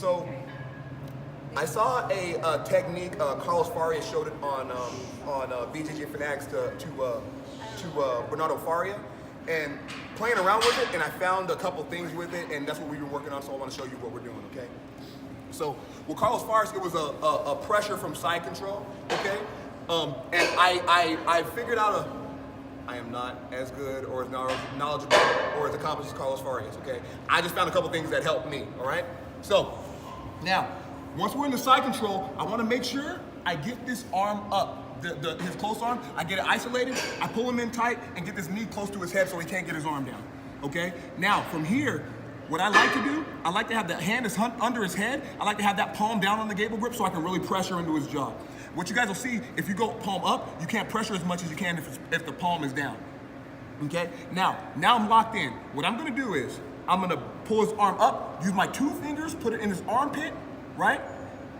So I saw a technique. Carlos Farias showed it on BJJ Fanatics to Bernardo Faria, and playing around with it, and I found a couple things with it, and that's what we've been working on. So I want to show you what we're doing. Okay. So with Carlos Farias, it was a pressure from side control. Okay. And I figured out I am not as good or as knowledgeable or as accomplished as Carlos Farias, okay? I just found a couple things that helped me, all right? So, now, once we're in the side control, I wanna make sure I get this arm up, his close arm, I get it isolated, I pull him in tight and get this knee close to his head so he can't get his arm down, okay? Now, from here, what I like to do, I like to have the hand is under his head, I like to have that palm down on the gable grip so I can really pressure into his jaw. What you guys will see, if you go palm up, you can't pressure as much as you can if the palm is down, okay? Now I'm locked in. What I'm gonna do is, I'm gonna pull his arm up, use my 2 fingers, put it in his armpit, right?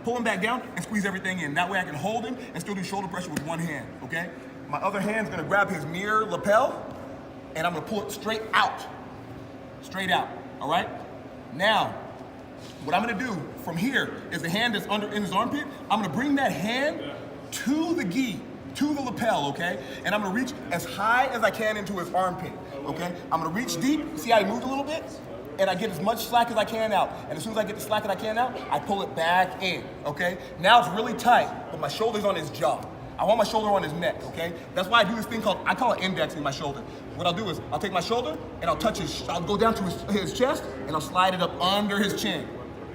Pull him back down and squeeze everything in. That way I can hold him and still do shoulder pressure with one hand, okay? My other hand's gonna grab his mirror lapel, and I'm gonna pull it straight out, all right? Now, what I'm gonna do from here is the hand that's in his armpit, I'm gonna bring that hand to the gi, to the lapel, okay? And I'm gonna reach as high as I can into his armpit, okay? I'm gonna reach deep, see how he moved a little bit? And I get as much slack as I can out. And as soon as I get the slack that I can out, I pull it back in, okay? Now it's really tight, but my shoulder's on his jaw. I want my shoulder on his neck, okay? That's why I do this thing I call it indexing my shoulder. What I'll do is, I'll take my shoulder and I'll go down to his chest and I'll slide it up under his chin.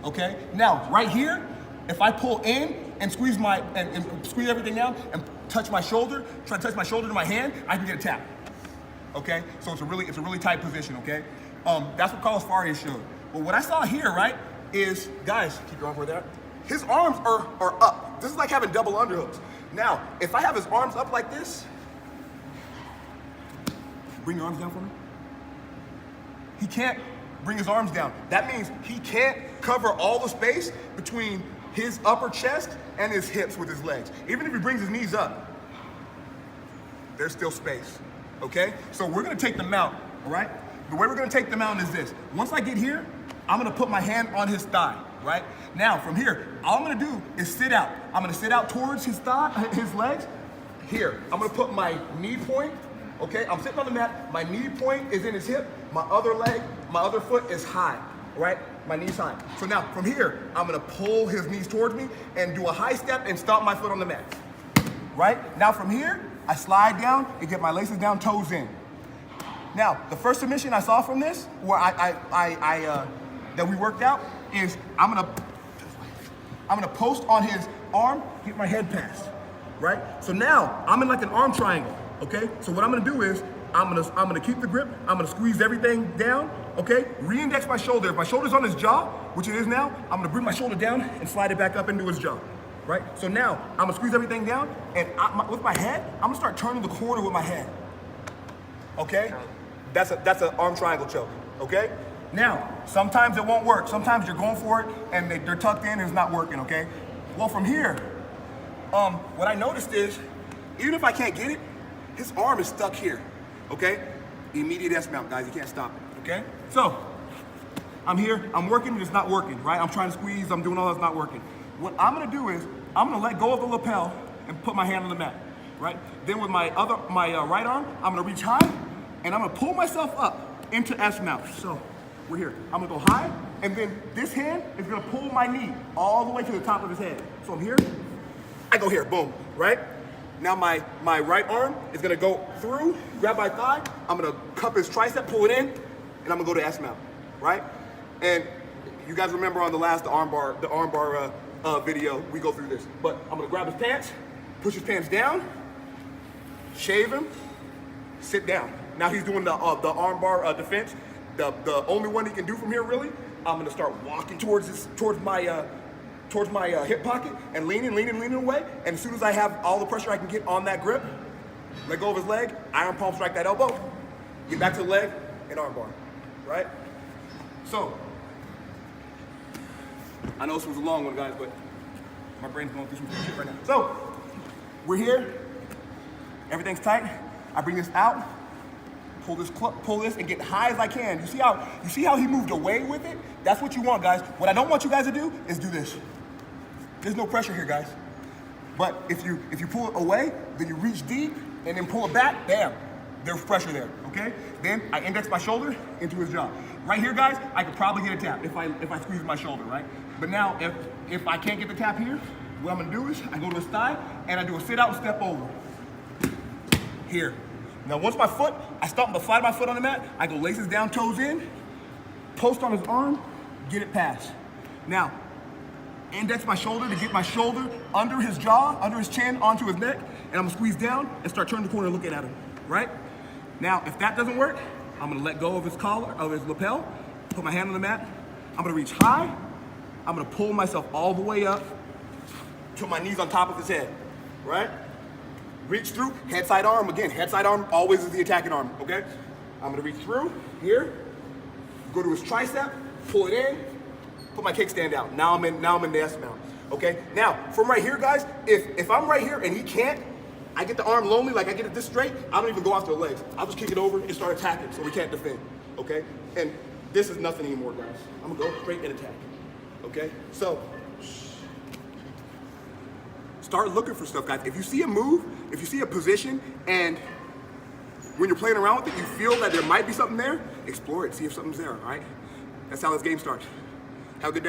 Okay? Now, right here, if I pull in and squeeze squeeze everything down and touch my shoulder, try to touch my shoulder to my hand, I can get a tap. Okay? So it's a really tight position, okay? That's what Carlos Farias showed. But what I saw here, right, is, guys, keep your arms where they're at. His arms are up. This is like having double underhooks. Now, if I have his arms up like this, bring your arms down for me. He can't bring his arms down. That means he can't cover all the space between his upper chest and his hips with his legs. Even if he brings his knees up, there's still space, okay? So we're gonna take the mount, all right? The way we're gonna take the mount is this. Once I get here, I'm gonna put my hand on his thigh, right? Now, from here, all I'm gonna do is sit out. I'm gonna sit out towards his legs. Here, I'm gonna put my knee point, okay? I'm sitting on the mat, my knee point is in his hip, my other foot is high, right? My knee's high. So now, from here, I'm gonna pull his knees towards me and do a high step and stomp my foot on the mat, right? Now from here, I slide down and get my laces down, toes in. Now, the first submission I saw from this, where that we worked out, is I'm gonna post on his arm, get my head past, right? So now, I'm in like an arm triangle, okay? So what I'm gonna do is, I'm gonna keep the grip, I'm gonna squeeze everything down, okay? Re-index my shoulder. If my shoulder's on his jaw, which it is now, I'm gonna bring my shoulder down and slide it back up into his jaw, right? So now, I'm gonna squeeze everything down, and with my head, I'm gonna start turning the corner with my head, okay? That's an arm triangle choke, okay? Now, sometimes it won't work. Sometimes you're going for it, and they're tucked in and it's not working, okay? Well, from here, what I noticed is, even if I can't get it, his arm is stuck here. Okay? Immediate S mount, guys. You can't stop it. Okay? So, I'm here. I'm working and it's not working, right? I'm trying to squeeze. I'm doing all that's not working. What I'm going to do is, I'm going to let go of the lapel and put my hand on the mat, right? Then with my right arm, I'm going to reach high and I'm going to pull myself up into S mount. So, we're here. I'm going to go high and then this hand is going to pull my knee all the way to the top of his head. So I'm here. I go here. Boom. Right? Now my right arm is gonna go through, grab my thigh, I'm gonna cup his tricep, pull it in, and I'm gonna go to S mount, right? And you guys remember on the arm bar video, we go through this. But I'm gonna grab his pants, push his pants down, shave him, sit down. Now he's doing the arm bar defense. The only one he can do from here really, I'm gonna start walking towards my hip pocket and leaning away. And as soon as I have all the pressure I can get on that grip, let go of his leg, iron palm strike that elbow, get back to the leg, and arm bar, right? So, I know this was a long one, guys, but my brain's going through some shit right now. So, we're here, everything's tight. I bring this out, pull this, and get high as I can. You see how he moved away with it? That's what you want, guys. What I don't want you guys to do is do this. There's no pressure here, guys. But if you pull it away, then you reach deep and then pull it back, bam, there's pressure there, okay? Then I index my shoulder into his jaw. Right here, guys, I could probably get a tap if I squeeze my shoulder, right? But now, if I can't get the tap here, what I'm gonna do is I go to his thigh and I do a sit out and step over. Here. Now once I slide my foot on the mat, I go laces down, toes in, post on his arm, get it past. Now, index my shoulder to get my shoulder under his jaw, under his chin, onto his neck, and I'm gonna squeeze down and start turning the corner and looking at him, right? Now, if that doesn't work, I'm gonna let go of his collar, of his lapel, put my hand on the mat, I'm gonna reach high, I'm gonna pull myself all the way up till my knees on top of his head, right? Reach through, head side arm, again, head side arm always is the attacking arm, okay? I'm gonna reach through, here, go to his tricep, pull it in, put my kickstand out. Now I'm in the S mount, okay? Now, from right here, guys, if I'm right here and he can't, I get the arm lonely, like I get it this straight, I don't even go after the legs. I'll just kick it over and start attacking so we can't defend, okay? And this is nothing anymore, guys. I'm gonna go straight and attack, okay? So, start looking for stuff, guys. If you see a move, if you see a position, and when you're playing around with it, you feel that there might be something there, explore it, see if something's there, all right? That's how this game starts. Have a good day.